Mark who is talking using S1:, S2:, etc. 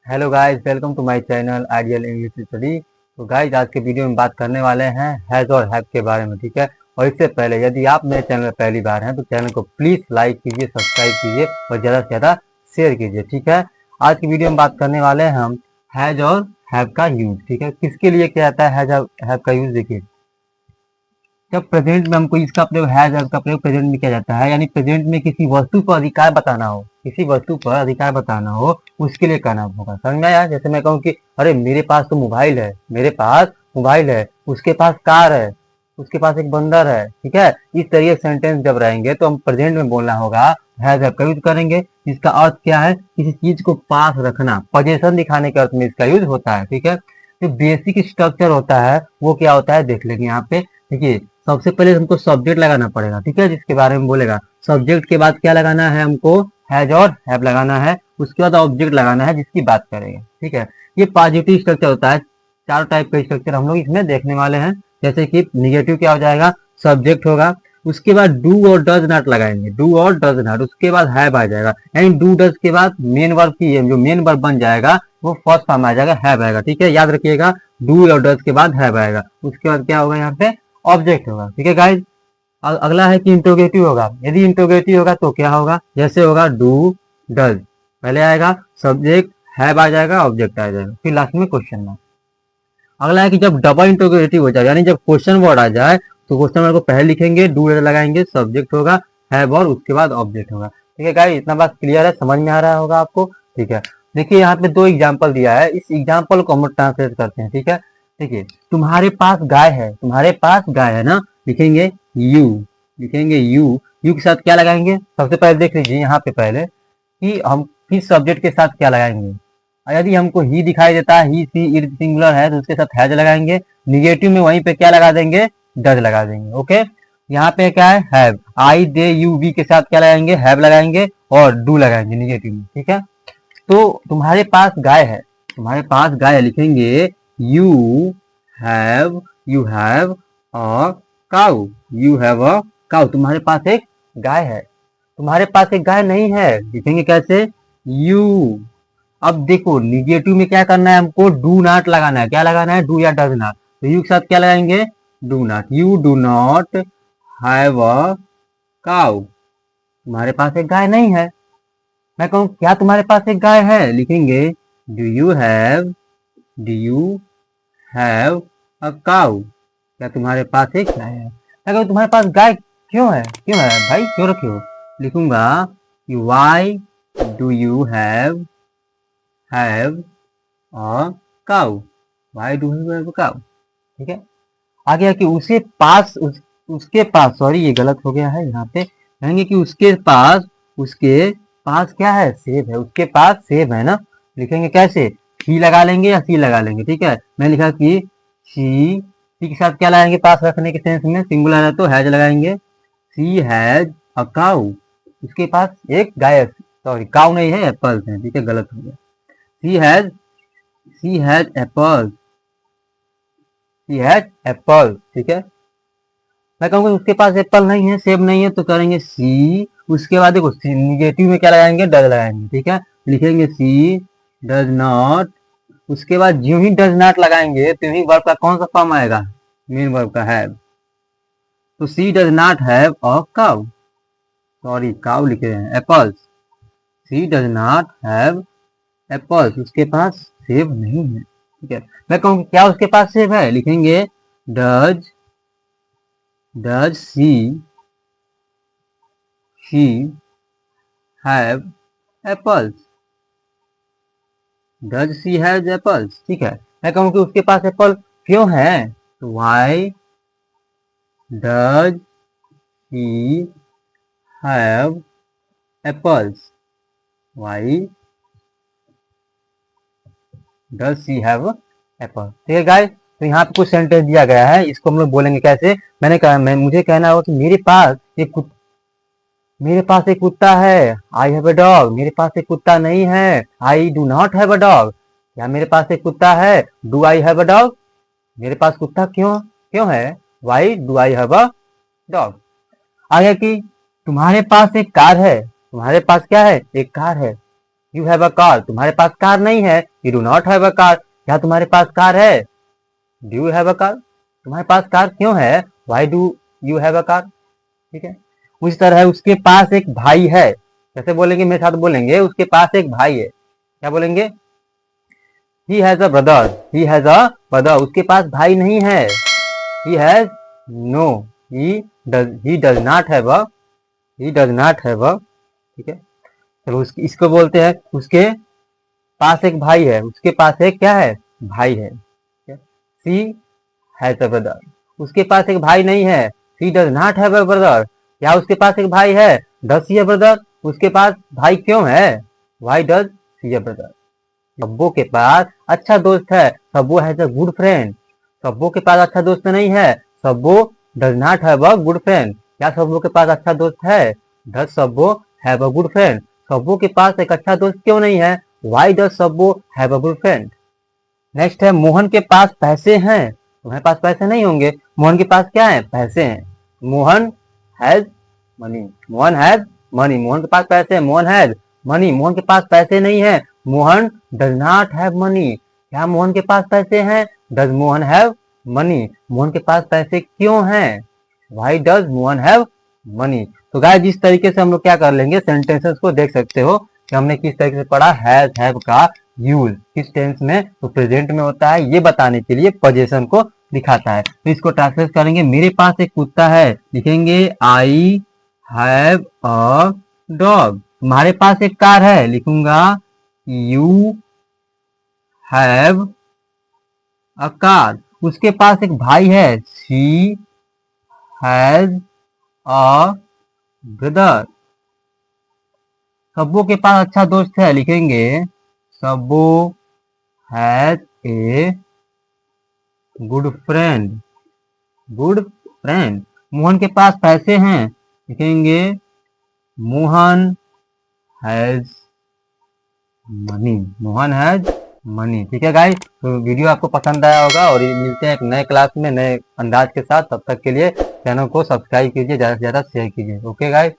S1: Hello guys, welcome to my channel ideal English study. तो guys, आज के video में बात करने वाले हैं हैज़ और हैव के बारे में, ठीक है। और इससे पहले यदि आप मेरे चैनल में पहली बार हैं तो चैनल को प्लीज़ लाइक कीजिए, सब्सक्राइब कीजिए और ज़्यादा से ज़्यादा शेयर कीजिए, ठीक है। आज की वीडियो में बात करने वाले हैं हम हैज़ और हैव का यूज़, ठीक है। किसके लिए क्या आता है हैज़ और हैव का यूज़, देखिए। जब प्रेजेंट में हमको इसका प्रयोग हैज हैव का प्रयोग प्रेजेंट में किया जाता है, यानी प्रेजेंट में किसी वस्तु पर अधिकार बताना हो, किसी वस्तु पर अधिकार बताना हो, उसके लिए कहना होगा। समझ में आया? जैसे मैं कहूँ कि अरे मेरे पास तो मोबाइल है, मेरे पास मोबाइल है, उसके पास कार है, उसके पास एक बंदर है, ठीक है। इस तरीके के सेंटेंस जब रहेंगे तो हम प्रेजेंट में बोलना होगा, हैज हैव का यूज करेंगे। इसका अर्थ क्या है? किसी चीज को पास रखना, पोजेशन दिखाने के अर्थ में इसका यूज होता है, ठीक है। जो बेसिक स्ट्रक्चर होता है वो क्या होता है देख लेंगे यहाँ पे। देखिए, सबसे पहले हमको सब्जेक्ट लगाना पड़ेगा, ठीक है, जिसके बारे में बोलेगा। सब्जेक्ट के बाद क्या लगाना है हमको? हैज और हैव लगाना है। उसके बाद ऑब्जेक्ट लगाना है जिसकी बात करेंगे, ठीक है। ये पॉजिटिव स्ट्रक्चर होता है। चार टाइप का स्ट्रक्चर हम लोग इसमें देखने वाले हैं। जैसे कि निगेटिव क्या हो जाएगा? सब्जेक्ट होगा, उसके बाद डू और डज नॉट लगाएंगे, डू और डज नॉट, उसके बाद हैव आ जाएगा। यानी डू डज के बाद मेन वर्ब की जो मेन वर्ब बन जाएगा वो फर्स्ट फॉर्म आ जाएगा, हैव आएगा, ठीक है। याद रखिएगा, डू और डज के बाद हैव आएगा। उसके बाद क्या होगा यहाँ पे? ऑब्जेक्ट होगा, ठीक है गाइज। अगला है कि इंट्रोगेटिव होगा। यदि इंट्रोगेटिव होगा तो क्या होगा? जैसे होगा डू डज, पहले आएगा सब्जेक्ट, हैव आ जाएगा, ऑब्जेक्ट आ जाएगा, फिर लास्ट में क्वेश्चन मार्क। अगला है कि जब डबल इंट्रोगेटिव हो जाए, यानी जब क्वेश्चन वर्ड आ जाए तो क्वेश्चन वर्ड को पहले लिखेंगे, डू लगाएंगे, सब्जेक्ट होगा, हैव और उसके बाद ऑब्जेक्ट होगा, ठीक है गाइज। इतना बात क्लियर है, समझ में आ रहा होगा आपको, ठीक है। देखिए यहाँ पे दो एग्जाम्पल दिया है, इस एग्जाम्पल को हम ट्रांसलेट करते हैं, ठीक है। देखिए, तुम्हारे पास गाय है, तुम्हारे पास गाय है ना, लिखेंगे यू, लिखेंगे यू। यू के साथ क्या लगाएंगे? सबसे पहले देख लीजिए यहाँ पे पहले कि हम किस सब्जेक्ट के साथ क्या लगाएंगे। यदि हमको ही दिखाई देता है, ही सी इट सिंगुलर है, तो उसके साथ हैज लगाएंगे। निगेटिव में वहीं पे क्या लगा देंगे? डज लगा देंगे, ओके। यहाँ पे क्या है? Have. I they you we के साथ क्या लगाएंगे? हैव लगाएंगे और डू लगाएंगे निगेटिव में, ठीक है। तो तुम्हारे पास गाय है, तुम्हारे पास गाय है, लिखेंगे you have, you have a cow, you have a cow. तुम्हारे पास एक गाय है। तुम्हारे पास एक गाय नहीं है, लिखेंगे कैसे? यू। अब देखो, निगेटिव में क्या करना है हमको? डू नॉट लगाना है। क्या लगाना है? डू या डज नॉट। तो यू के साथ क्या लगाएंगे? Do not. You do not have a cow. तुम्हारे पास एक गाय नहीं है। मैं कहूँ क्या तुम्हारे पास एक गाय है, लिखेंगे do you have, do you have a cow. क्या तुम्हारे पास एक गाय है? मैं कहूँ तुम्हारे पास गाय क्यों है? क्यों है भाई, क्यों रखे हो? लिखूंगा why do you have a cow, why do you have a cow, ठीक है। आ गया कि उसके पास, सॉरी ये गलत हो गया है यहाँ पे, कहेंगे कि उसके पास क्या है? सेब है, उसके पास सेब है ना। लिखेंगे कैसे? ही लगा लेंगे या सी लगा लेंगे, ठीक है। मैं लिखा कि सी के साथ क्या लगाएंगे? पास रखने के सेंस में सिंगुलर है तो हैज लगाएंगे। सी हैज अ काउ, उसके पास एक गाय, सॉरी काउ नहीं है, एप्पल्स है, ठीक है, गलत हो गया। She has apples, she has apple, ठीक है। मैं कहूँगा उसके पास एप्पल नहीं है, सेब नहीं है, तो करेंगे सी। उसके बाद देखो निगेटिव में क्या लगाएंगे? डज लगाएंगे, ठीक है। लिखेंगे सी डज नॉट। उसके बाद जो ही डज नॉट लगाएंगे तो ही वर्ब का कौन सा फॉर्म आएगा? मेन वर्ब का हैव। तो she does not have a cow, sorry cow लिखे हैं, apples. She does not have apples, उसके पास सेब नहीं है, ठीक है। मैं कहूँ क्या उसके पास सेब है? लिखेंगे does does she have apples, does she has apples, ठीक है। मैं कहूँ कि उसके पास एप्पल क्यों है? तो why does she have apples, why does she have Apple, ठीक है गाइस। तो यहाँ पे कुछ सेंटेंस दिया गया है, इसको हम लोग बोलेंगे कैसे? मैंने कहा मुझे कहना होगा कि मेरे पास एक कुत्ता है, आई हैव अ डॉग। मेरे पास एक कुत्ता नहीं है, I do not have a dog. क्या मेरे पास एक कुत्ता है? Do I have a dog. मेरे पास कुत्ता क्यों क्यों है? Why do I have a dog. आगे कि तुम्हारे पास एक कार है, तुम्हारे पास क्या है? एक कार है। यू हैव अ कार, तुम्हारे पास कार नहीं है। You do not have a car, क्या तुम्हारे पास कार है। Do you have a car, तुम्हारे पास कार क्यों है। Why do you have a car. ठीक है, उसी तरह उसके पास एक भाई है, कैसे बोलेंगे, मेरे साथ बोलेंगे, उसके पास एक भाई है, क्या बोलेंगे, he has a brother, he has a brother, उसके पास भाई नहीं है। He has no, he does not have a, he does not have a. ठीक है, चलो इसको बोलते हैं उसके पास एक भाई है, उसके पास एक क्या है, भाई है। सी हैज अ ब्रदर, उसके पास एक भाई नहीं है। She does not have a brother, क्या उसके पास एक भाई है। डज सी अ ब्रदर, उसके पास भाई क्यों है। Why does she a brother. सब्बो के पास अच्छा दोस्त है। सब्बो हैज अ गुड फ्रेंड, सब्बो के पास अच्छा दोस्त नहीं है। सब्बो does not have a good friend, क्या सब्बो के पास अच्छा दोस्त है। डज सब्बो हैव अ गुड फ्रेंड, सब्बो के पास एक अच्छा दोस्त क्यों नहीं है। वाई डज सब्बो have a good friend. Next है मोहन के पास पैसे हैं, तुम्हारे पास पैसे नहीं होंगे। मोहन के पास क्या है, पैसे हैं। Mohan has money, Mohan has money, Mohan के पास पैसे हैं। मोहन हैज मनी, मोहन के पास पैसे नहीं है। Mohan does not have money, क्या मोहन के पास पैसे हैं। Does Mohan have money, Mohan के पास पैसे क्यों हैं। Why does Mohan have money. तो गाइस जिस तरीके से हम लोग क्या कर लेंगे, सेंटेंसेस को देख सकते हो कि हमने किस तरीके से पढ़ा हैज हैव का यूज किस टेंस में, तो प्रेजेंट में होता है, ये बताने के लिए पोजीशन को दिखाता है। तो इसको ट्रांसलेट करेंगे, मेरे पास एक कुत्ता है, लिखेंगे आई हैव अ डॉग। तुम्हारे पास एक कार है, लिखूंगा यू हैव अ कार। उसके पास एक भाई है, शी हैज अ ब्रदर। सब्बो के पास अच्छा दोस्त है, लिखेंगे सब्बो has a good friend, good friend. Mohan के पास पैसे हैं, लिखेंगे Mohan has money, Mohan has money. ठीक है गाइस, तो वीडियो आपको पसंद आया होगा और मिलते हैं एक नए क्लास में नए अंदाज के साथ। तब तक के लिए चैनल को सब्सक्राइब कीजिए, ज़्यादा से ज़्यादा शेयर कीजिए। Okay guys.